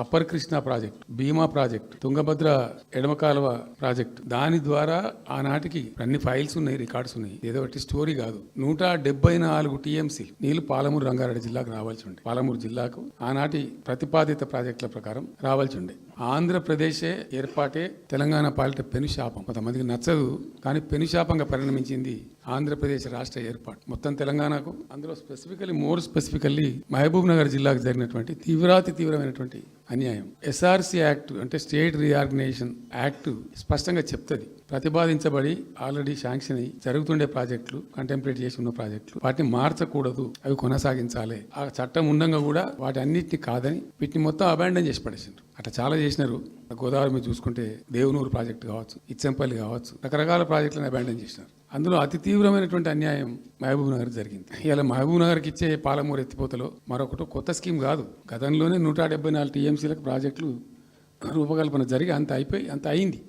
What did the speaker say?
Upper Krishna project, భీమా project, Tungabhadra ఎడమ కాలువ project, దాని ద్వారా ఆనాటికి అన్ని ఫైల్స్ ఉన్నాయి, రికార్డ్స్ ఉన్నాయి. ఏదో ఒకటి స్టోరీ కాదు. 174 టీఎంసీ నీళ్లు పాలమూరు రంగారెడ్డి జిల్లాకు రావాల్సి ఉండే. పాలమూరు జిల్లాకు ఆనాటి ప్రతిపాదిత ప్రాజెక్టుల ప్రకారం రావాల్సి ఉండే. ఆంధ్రప్రదేశే ఏర్పాటే తెలంగాణ పాలిట పెనుశాపం. కొంతమందికి నచ్చదు, కానీ పెనుశాపంగా పరిణమించింది ఆంధ్రప్రదేశ్ రాష్ట్ర ఏర్పాటు. మొత్తం తెలంగాణకు, అందులో మోర్ స్పెసిఫికల్లీ మహబూబ్ నగర్ జిల్లాకు జరిగినటువంటి తీవ్రమైనటువంటి అన్యాయం. ఎస్ఆర్సి యాక్ట్ అంటే స్టేట్ రీఆర్గనైజేషన్ యాక్ట్ స్పష్టంగా చెప్తుంది, ప్రతిపాదించబడి ఆల్రెడీ శాంక్షన్ అయ్యి జరుగుతుండే ప్రాజెక్టులు, కంటెంప్లేట్ చేసి ఉన్న ప్రాజెక్టులు, వాటిని మార్చకూడదు, అవి కొనసాగించాలి. ఆ చట్టం ఉండగా కూడా వాటి అన్నిటిని కాదని వీటిని మొత్తం అబాండన్ చేసి పడేసిండ్రు. అట్లా చాలా చేసినారు. గోదావరి మీద చూసుకుంటే దేవునూరు ప్రాజెక్టు కావచ్చు, ఇచ్చంపల్లి కావచ్చు, రకరకాల ప్రాజెక్టులను అబాండన్ చేసినారు. అందులో అతి తీవ్రమైనటువంటి అన్యాయం మహబూబ్ నగర్ జరిగింది. ఇలా మహబూబ్ నగర్కి ఇచ్చే పాలమూరు ఎత్తిపోతలో మరొకటి కొత్త స్కీమ్ కాదు. గతంలోనే 174 టీఎంసీలకు ప్రాజెక్టులు రూపకల్పన జరిగి అంత అయింది.